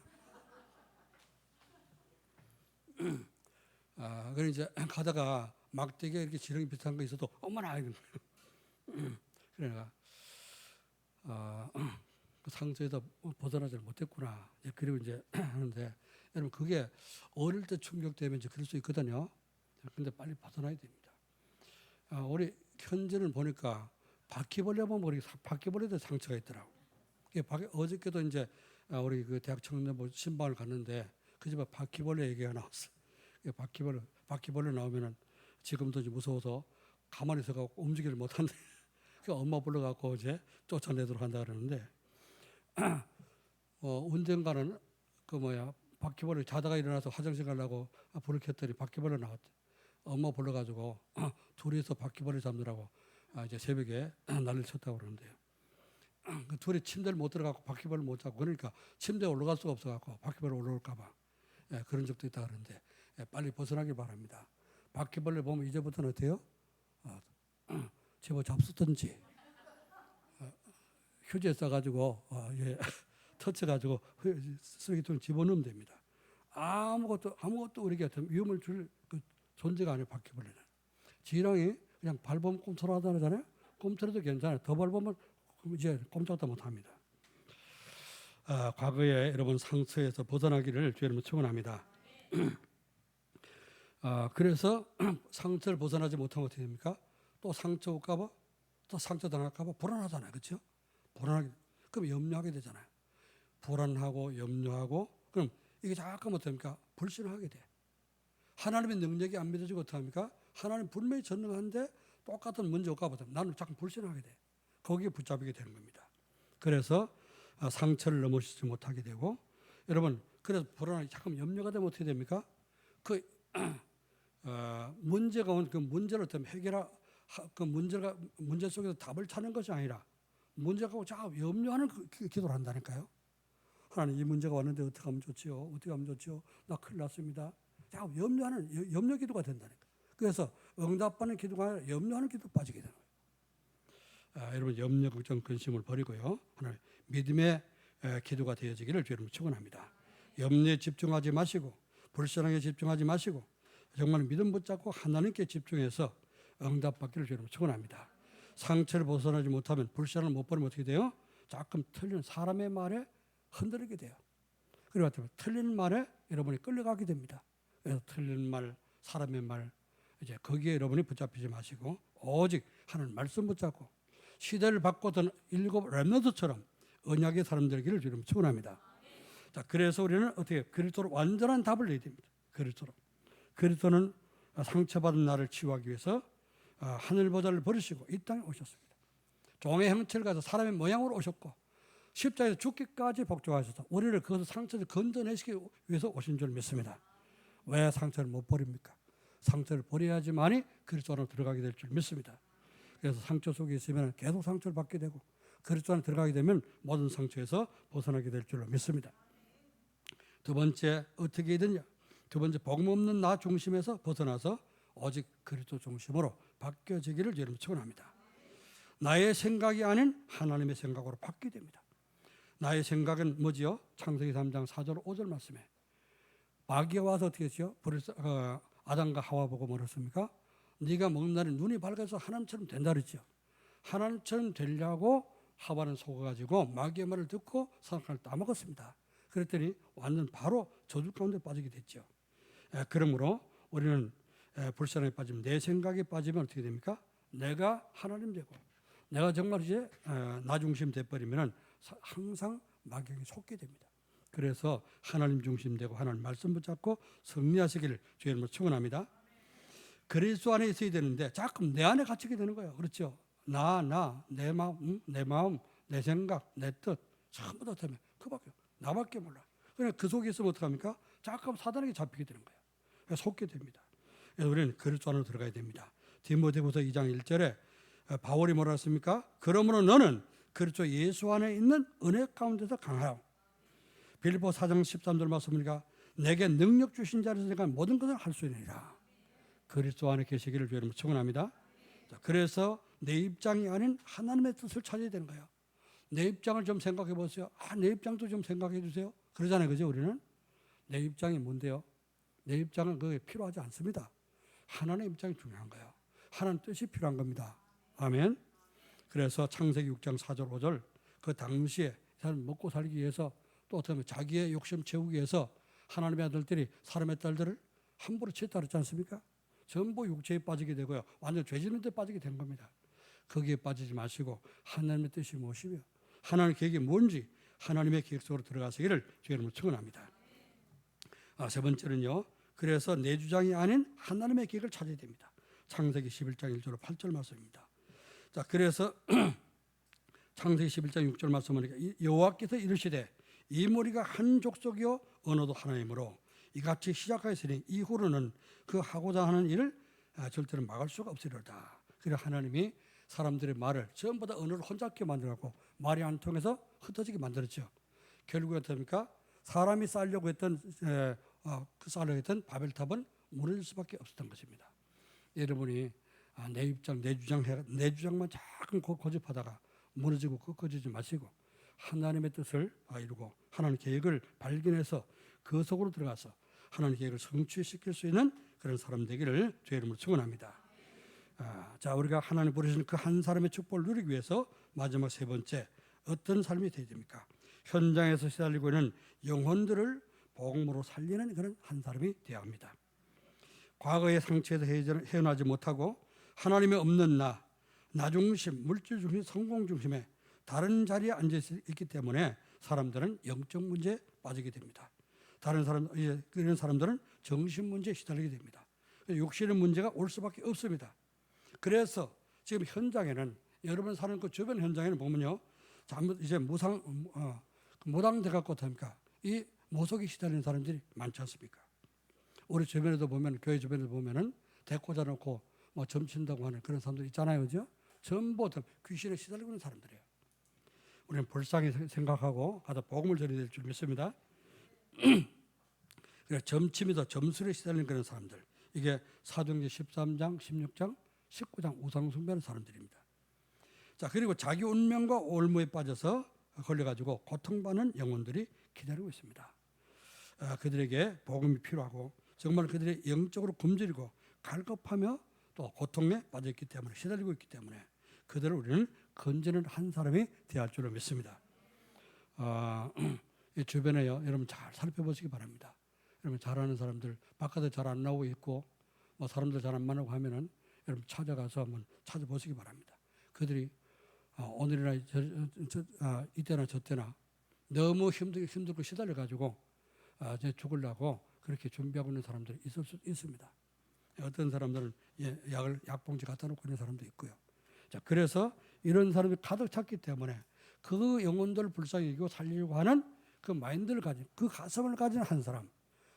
그래 이제 가다가 막대기에 이렇게 지렁이 비슷한 거 있어도 어머나 이런 거예요. 그래가 그 상처에서 벗어나지 못했구나. 그리고 이제 하는데 여러분 그게 어릴 때 충격되면 이제 그럴 수 있거든요. 근데 빨리 벗어나야 됩니다. 우리 현재는 보니까 바퀴벌레 보면 우리 바퀴벌레도 상처가 있더라고. 어저께도 이제 우리 그 대학 청년부 신방을 갔는데 그 집에 바퀴벌레 얘기가 나왔어. 바퀴벌레 나오면은 지금도 이제 무서워서 가만히 있어갖고 움직이를 못한대. 그 엄마 불러갖고 이제 쫓아내도록 한다 그러는데 언젠가는 바퀴벌레 자다가 일어나서 화장실 가려고 불을 켰더니 바퀴벌레 나왔대. 엄마 불러가지고 둘이서 바퀴벌레 잡느라고 이제 새벽에 난리를 쳤다고 그러는데요. 그 둘이 침대를 못 들어가고 바퀴벌레 못 잡고 그러니까 침대에 올라갈 수가 없어갖고 바퀴벌레 올라올까봐 그런 적도 있다 그러는데 빨리 벗어나길 바랍니다. 바퀴벌레 보면 이제부터는 어때요? 집어 잡수든지 휴지에 싸가지고 터쳐가지고 쓰레기통에 집어넣으면 됩니다. 아무것도 우리에게 위험을 줄 그 존재가 아니에요. 바퀴벌레는. 지렁이 그냥 밟으면 꿈틀하다 그러잖아요. 꿈틀해도 괜찮아요. 더 밟으면 이제 꼼짝도 못합니다. 과거에 여러분 상처에서 벗어나기를 주의 이름으로 축원합니다. 그래서 상처를 벗어나지 못하면 어떻게 됩니까? 또 상처 올까봐 또 상처 당할까봐 불안하잖아요. 그렇죠? 그럼 염려하게 되잖아요. 불안하고 염려하고 그럼 이게 잠깐 어떻습니까? 불신하게 돼. 하나님의 능력이 안 믿어지고 어떡합니까? 하나님 분명히 전능한데 똑같은 문제 올까봐 나는 자꾸 불신하게 돼. 거기에 붙잡히게 되는 겁니다. 그래서 상처를 넘어서지 못하게 되고 여러분 그래서 불안하게 잠깐 염려가 되면 어떻게 됩니까? 문제가 온 그 문제를 어떻게 그 문제 속에서 답을 찾는 것이 아니라 문제가 오고 자꾸 염려하는 기도를 한다니까요. 하나님 이 문제가 왔는데 어떻게 하면 좋지요? 어떻게 하면 좋지요? 나 큰일 났습니다. 자꾸 염려하는 염려 기도가 된다니까. 그래서 응답받는 기도가 아니라 염려하는 기도 빠지게 되는 거예요. 여러분 염려, 걱정, 근심을 버리고요. 하나님 믿음의 기도가 되어지기를 주님 축원합니다. 염려에 집중하지 마시고 불신앙에 집중하지 마시고 정말 믿음 붙잡고 하나님께 집중해서 응답받기를 주님 축원합니다. 상처를 벗어나지 못하면 불신앙을 못 버리면 어떻게 돼요? 조금 틀린 사람의 말에 흔들리게 돼요. 그리고 틀린 말에 여러분이 끌려가게 됩니다. 그래서 틀린 말, 사람의 말 이제 거기에 여러분이 붙잡히지 마시고 오직 하나님 말씀 붙잡고 시대를 바꾸던 7 렘넌트처럼 언약의 사람 되기를 주님 축원합니다. 자, 그래서 우리는 어떻게 그리스도로 완전한 답을 내야 됩니다. 그리스도는 상처받은 나를 치유하기 위해서 하늘보다를 버리시고 이 땅에 오셨습니다. 종의 형체를 가져 사람의 모양으로 오셨고 십자가에서 죽기까지 복종하셔서 우리를 그것을 상처를 건져내시기 위해서 오신 줄 믿습니다. 왜 상처를 못 버립니까? 상처를 버려야지만이 그리스도 안으로 들어가게 될 줄 믿습니다. 그래서 상처 속에 있으면 계속 상처를 받게 되고 그리스도 안에 들어가게 되면 모든 상처에서 벗어나게 될 줄로 믿습니다. 두 번째, 어떻게든요. 두 번째, 복음 없는 나 중심에서 벗어나서 오직 그리스도 중심으로 바뀌어지기를 여러분 축원합니다. 나의 생각이 아닌 하나님의 생각으로 바뀌게 됩니다. 나의 생각은 뭐지요? 창세기 3장 4절 5절 말씀에 마귀가 와서 어떻게 했죠? 아담과 하와 보고 뭐랬습니까? 네가 먹는 날에 눈이 밝아서 하나님처럼 된다 그랬죠. 하나님처럼 되려고 하와는 속아가지고 마귀의 말을 듣고 선악과를 따먹었습니다. 그랬더니 완전 바로 저주 가운데 빠지게 됐죠. 그러므로 우리는 불신앙에 빠지면, 내 생각에 빠지면 어떻게 됩니까? 내가 하나님 되고 내가 정말 이제 나 중심 돼버리면 항상 마귀에게 속게 됩니다. 그래서 하나님 중심 되고 하나님 말씀 붙잡고 승리하시기를 주의 이름으로 축원합니다. 그리스도 안에 있어야 되는데 자꾸 내 안에 갇히게 되는 거예요. 그렇죠? 내 마음, 내 생각, 내 뜻 전부 다 때문에 그밖에 나밖에 몰라. 그러니까 그 속에 있으면 어떡합니까? 자꾸 사단에게 잡히게 되는 거예요. 그래서 속게 됩니다. 그래서 우리는 그리스도 안으로 들어가야 됩니다. 디모데후서 2장 1절에 바울이 뭐라 했습니까? 그러므로 너는 그리스도 예수 안에 있는 은혜 가운데서 강하여. 빌립보 4장 13절 말씀입니다. 내게 능력 주신 자를 내가 모든 것을 할 수 있느니라. 그리스도 안에 계시기를 주님을 축원합니다. 그래서 내 입장이 아닌 하나님의 뜻을 찾아야 되는 거예요. 내 입장을 좀 생각해 보세요. 내 입장도 좀 생각해 주세요. 그러잖아요. 그죠? 우리는 내 입장이 뭔데요? 내 입장은 그게 필요하지 않습니다. 하나님의 입장이 중요한 거예요. 하나님 뜻이 필요한 겁니다. 아멘. 그래서 창세기 6장 4절 5절 그 당시에 사람 먹고 살기 위해서 또 어떻게 자기의 욕심 채우기 위해서 하나님의 아들들이 사람의 딸들을 함부로 취했다 그랬지 않습니까? 전부 육체에 빠지게 되고요. 완전 죄짓는 데 빠지게 된 겁니다. 거기에 빠지지 마시고 하나님의 뜻이 무엇이며 하나님의 계획이 뭔지 하나님의 계획 속으로 들어가시기를 주의 이름으로 축원합니다. 세 번째는요. 그래서 내 주장이 아닌 하나님의 계획을 찾아야 됩니다. 창세기 11장 1절 8절 말씀입니다. 자, 그래서 창세기 11장 6절 말씀은 여호와께서 이르시되 이 무리가 한 족속이요 언어도 하나이므로 이같이 시작하였으니 이후로는 그 하고자 하는 일을 절대로 막을 수가 없으리로다. 그래서 하나님이 사람들의 말을 전부 다 언어를 혼잡게 만들고 말이 안 통해서 흩어지게 만들었죠. 결국에 어떻습니까? 사람이 쌓으려고 했던 바벨탑은 무너질 수밖에 없었던 것입니다. 여러분이 내 입장, 내 주장만 자꾸 고집하다가 무너지고 꺾어지지 마시고 하나님의 뜻을 이루고 하나님의 계획을 발견해서 그 속으로 들어가서 하나님의 계획을 성취시킬 수 있는 그런 사람 되기를 주의 이름으로 축원합니다. 자, 우리가 하나님 부르시는 그 한 사람의 축복을 누리기 위해서 마지막 세 번째 어떤 삶이 되어야 됩니까? 현장에서 시달리고 있는 영혼들을 복음으로 살리는 그런 한 사람이 되어야 합니다. 과거의 상처에서 헤어나지 못하고 하나님의 없는 나 중심, 물질 중심, 성공 중심에 다른 자리에 앉아 있기 때문에 사람들은 영적 문제에 빠지게 됩니다. 이런 사람들은 정신 문제에 시달리게 됩니다. 욕심의 문제가 올 수밖에 없습니다. 그래서 지금 현장에는 여러분 사는 그 주변 현장에는 보면요, 이제 무당돼 갖고 어떡합니까? 이 모속에 시달리는 사람들이 많지 않습니까? 우리 주변에도 보면, 교회 주변에도 보면은 대꽂아 놓고 점친다고 하는 그런 사람들 있잖아요, 그죠? 전부 귀신에 시달리고 있는 사람들이에요. 우리는 불쌍히 생각하고 가서 복음을 전해야 될 줄 믿습니다. 그래서 점침이다, 점술에 시달리는 그런 사람들. 이게 사도행전 13장, 16장, 19장 우상숭배하는 사람들입니다. 자, 그리고 자기 운명과 올무에 빠져서 걸려가지고 고통받는 영혼들이 기다리고 있습니다. 그들에게 복음이 필요하고 정말 그들이 영적으로 굶주리고 갈급하며 또 고통에 빠져있기 때문에 시달리고 있기 때문에 그들을 우리는 건지는 한 사람이 되어야 할 줄로 믿습니다. 이 주변에요, 여러분 잘 살펴보시기 바랍니다. 여러분 잘하는 사람들 바깥에 잘 안 나오고 있고 사람들 잘 안 만나고 하면은 여러분 찾아가서 한번 찾아보시기 바랍니다. 그들이 오늘이나 이때나 저때나 너무 힘들고 시달려 가지고 죽으려고 그렇게 준비하고 있는 사람들이 있을 수 있습니다. 어떤 사람들은 약봉지 갖다 놓고 있는 사람도 있고요. 자, 그래서 이런 사람이 가득 찼기 때문에 그 영혼들을 불쌍히 여기고 살리려고 하는 그 마인드를 가진, 그 가슴을 가진 한 사람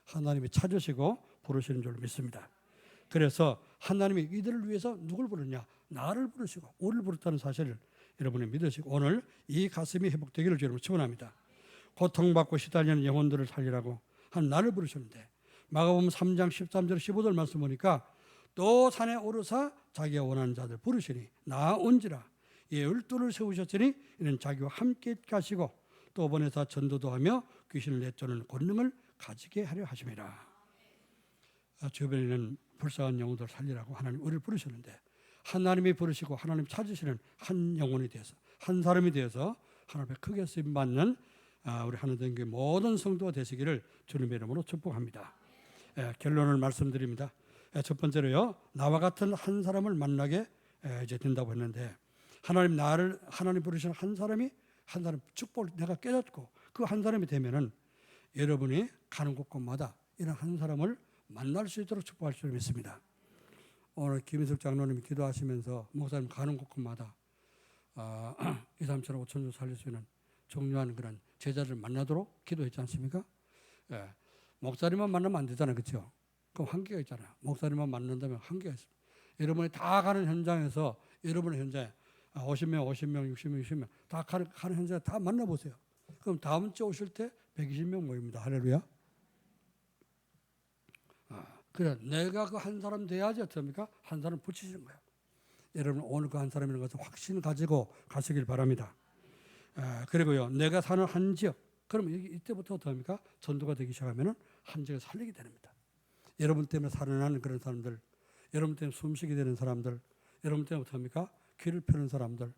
하나님이 찾으시고 부르시는 줄 믿습니다. 그래서 하나님이 이들을 위해서 누굴 부르냐? 나를 부르시고 우리를 부르다는 사실을 여러분이 믿으시고 오늘 이 가슴이 회복되기를 주님으로 축원합니다. 고통받고 시달리는 영혼들을 살리라고 한 나를 부르셨는데 마가복음 3장 13절 15절 말씀 보니까 또 산에 오르사 자기가 원하는 자들 부르시니 나온지라 이 열두를 세우셨으니 이는 자기와 함께 가시고 또 보내사 전도도 하며 귀신을 내쫓는 권능을 가지게 하려 하심이라. 주변에 있는 불쌍한 영혼들을 살리라고 하나님 우리를 부르셨는데 하나님이 부르시고 하나님 찾으시는 한 영혼이 되어서 한 사람이 되어서 하나님의 크게 쓰임받는 우리 하나님의 모든 성도가 되시기를 주님의 이름으로 축복합니다. 결론을 말씀드립니다. 첫 번째로요, 나와 같은 한 사람을 만나게 이제 된다고 했는데 하나님 부르시는 한 사람 축복을 내가 깨닫고 그 한 사람이 되면은 여러분이 가는 곳곳마다 이런 한 사람을 만날 수 있도록 축복할 줄 믿습니다. 오늘 김인석 장로님이 기도하시면서 목사님 가는 곳곳마다 2, 3천원, 5천원 살릴 수 있는 중요한 그런 제자를 만나도록 기도했지 않습니까? 예. 목사님만 만나면 안 되잖아요. 그렇죠? 그럼 한계가 있잖아요. 목사님만 만난다면 한계가 있습니다. 여러분이 다 가는 현장에서 여러분의 현장에 50명, 60명 다 가는 현장에 다 만나보세요. 그럼 다음 주에 오실 때 120명 모입니다. 할렐루야. 그래, 내가 그 한 사람 돼야지 어떻습니까? 한 사람 붙이시는 거예요. 여러분 오늘 그 한 사람이라는 것을 확신 가지고 가시길 바랍니다. 그리고요, 내가 사는 한 지역, 그럼 이때부터 어떻습니까? 전도가 되기 시작하면 한 지역을 살리게 됩니다. 여러분 때문에 살아나는 그런 사람들, 여러분 때문에 숨쉬게 되는 사람들, 여러분 때문에 어떻습니까? 귀를 펴는 사람들,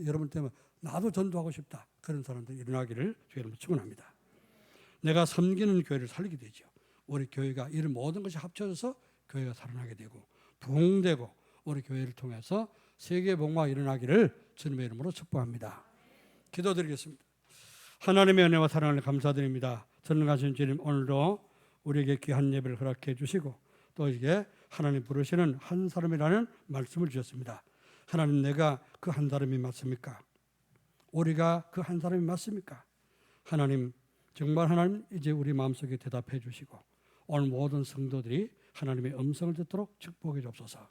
여러분 때문에 나도 전도하고 싶다. 그런 사람들 일어나기를 주님으로 축원합니다. 내가 섬기는 교회를 살리게 되죠. 우리 교회가 이런 모든 것이 합쳐져서 교회가 살아나게 되고 부흥되고 우리 교회를 통해서 세계 복음화가 일어나기를 주님의 이름으로 축복합니다. 기도드리겠습니다. 하나님의 은혜와 사랑을 감사드립니다. 전능하신 주님, 오늘도 우리에게 귀한 예배를 허락해 주시고 또 이게 하나님 부르시는 한 사람이라는 말씀을 주셨습니다. 하나님, 내가 그 한 사람이 맞습니까? 우리가 그 한 사람이 맞습니까? 하나님, 정말 하나님 이제 우리 마음속에 대답해 주시고 오늘 모든 성도들이 하나님의 음성을 듣도록 축복해 주옵소서.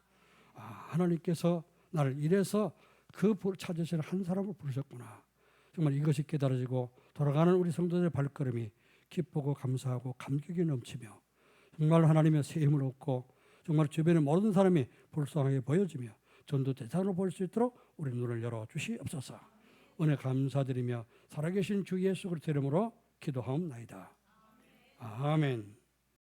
하나님께서 나를 이래서 그 찾으시는 한 사람을 부르셨구나. 정말 이것이 깨달아지고 돌아가는 우리 성도들의 발걸음이 기쁘고 감사하고 감격이 넘치며 정말 하나님의 새 힘을 얻고 정말 주변의 모든 사람이 불쌍하게 보여지며 전도 대상으로 볼 수 있도록 우리 눈을 열어주시옵소서. 은혜 감사드리며 살아계신 주 예수 그리스도 이름으로 기도하옵나이다. 아멘.